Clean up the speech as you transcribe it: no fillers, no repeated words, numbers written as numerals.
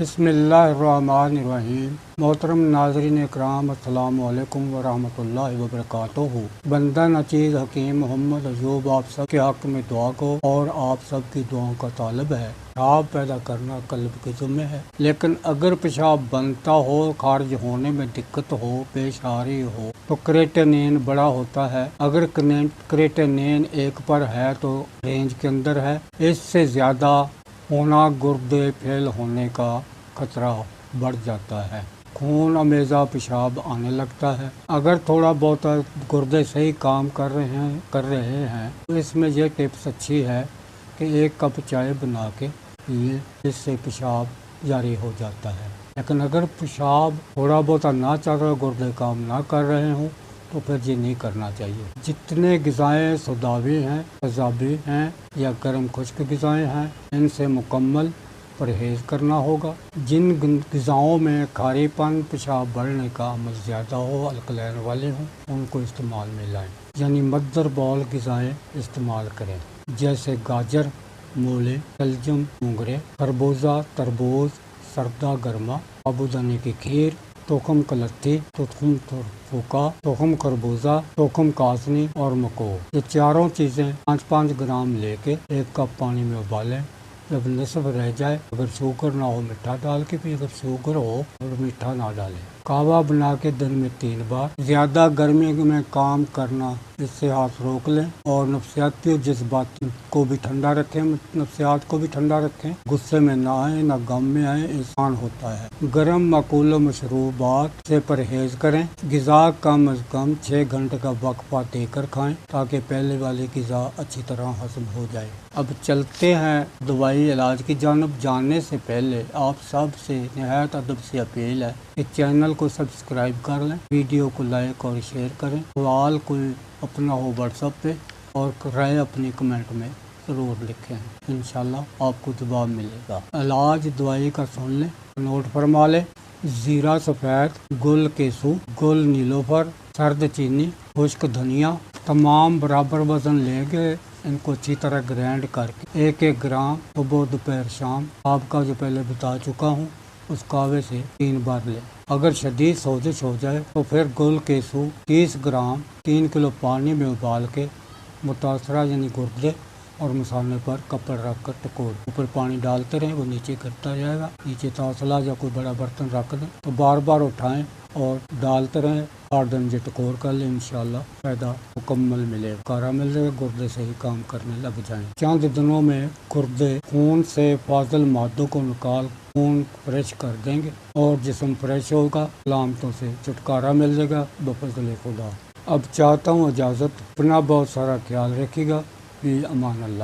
بسم اللہ الرحمن الرحیم۔ محترم ناظرین اکرام، السلام علیکم ورحمۃ اللہ وبرکاتہ۔ بندہ نچیز حکیم محمد ایوب آپ سب کے حق میں دعا کو اور آپ سب کی دعاؤں کا طالب ہے۔ پیشاب پیدا کرنا قلب کے ذمہ ہے، لیکن اگر پیشاب بنتا ہو، خارج ہونے میں دقت ہو، پیش آ رہی ہو تو کریٹینین بڑا ہوتا ہے۔ اگر کریٹینین 1 پر ہے تو رینج کے اندر ہے، اس سے زیادہ ہونا گردے فیل ہونے کا خطرہ بڑھ جاتا ہے، خون امیزہ پیشاب آنے لگتا ہے۔ اگر تھوڑا بہت گردے صحیح کام کر رہے ہیں تو اس میں یہ ٹپس اچھی ہے کہ 1 کپ چائے بنا کے پیئے، اس سے پیشاب جاری ہو جاتا ہے۔ لیکن اگر پیشاب تھوڑا بہت نہ چل رہا، گردے کام نہ کر رہے ہوں تو پھر یہ نہیں کرنا چاہیے۔ جتنے غذائیں سوداوی ہیں، تیزابی ہیں یا گرم خشک غذائیں ہیں، ان سے مکمل پرہیز کرنا ہوگا۔ جن غذاؤں میں کھارے پن، پیشاب بڑھنے کا عمل زیادہ ہو، الکلین والے ہوں، ان کو استعمال میں لائیں، یعنی مدر بول غذائیں استعمال کریں، جیسے گاجر، مولی، شلجم، مونگرے، خربوزہ، تربوز، سردہ گرما، سابودانے کی کھیر، تخم کلتھی، تخم ترفوکا، تخم خربوزہ، تخم کاسنی اور مکو۔ یہ چاروں چیزیں 5-5 گرام لے کے 1 کپ پانی میں ابالیں۔ جب نصف رہ جائے، اگر شوگر نہ ہو میٹھا ڈال کے بھی، اگر شوگر ہو اور میٹھا نہ ڈالیں۔ کہوہ بنا کے دن میں 3 بار۔ زیادہ گرمی میں کام کرنا، اس سے ہاتھ روک لیں اور نفسیاتی جذبات کو بھی ٹھنڈا رکھیں، نفسیات کو بھی ٹھنڈا رکھیں۔ غصے میں نہ آئیں، نہ غم میں آئیں، انسان ہوتا ہے۔ گرم مأکول و مشروبات سے پرہیز کریں۔ غذا کم از کم 6 گھنٹے کا وقفہ دے کر کھائیں تاکہ پہلے والی غذا اچھی طرح ہضم ہو جائے۔ اب چلتے ہیں دوائی علاج کی جانب۔ جاننے سے پہلے آپ سب سے نہایت ادب سے اپیل ہے کہ چینل کو سبسکرائب کر لیں، ویڈیو کو لائک اور شیئر کریں، سوال کوئی اپنا ہو واٹس ایپ پہ، اور رائے اپنی کمنٹ میں ضرور لکھیں، انشاءاللہ آپ کو جواب ملے گا۔ علاج دوائی کا سن لیں، نوٹ فرما لیں۔ زیرہ سفید، گل کیسو، گل نیلوفر، سرد چینی، خشک دھنیا، تمام برابر وزن لیں گے۔ ان کو اچھی طرح گرائنڈ کر کے 1-1 گرام صبح، دوپہر، شام، آپ کا جو پہلے بتا چکا ہوں، اس کہوے سے 3 بار لیں۔ اگر شدید سوزش ہو جائے تو پھر گل کیسو 30 گرام 3 کلو پانی میں ابال کے متاثرہ یعنی گردے اور مثانے پر کپڑ رکھ کر ٹکور اوپر پانی ڈالتے رہیں، وہ نیچے کرتا جائے گا۔ نیچے تاسلا یا کوئی بڑا برتن رکھ دیں تو بار بار اٹھائیں اور ڈالتے رہیں۔ 8 دن یہ ٹکور کر لیں، انشاءاللہ فائدہ مکمل ملے گا، کارا مل جائے گا، گردے صحیح کام کرنے لگ جائیں۔ چند دنوں میں گردے خون سے فاضل مادوں کو نکال خون فریش کر دیں گے اور جسم فریش ہوگا، علامتوں سے چھٹکارا مل جائے گا بفضل خدا۔ اب چاہتا ہوں اجازت، اپنا بہت سارا خیال رکھیے گا، فی امان اللہ۔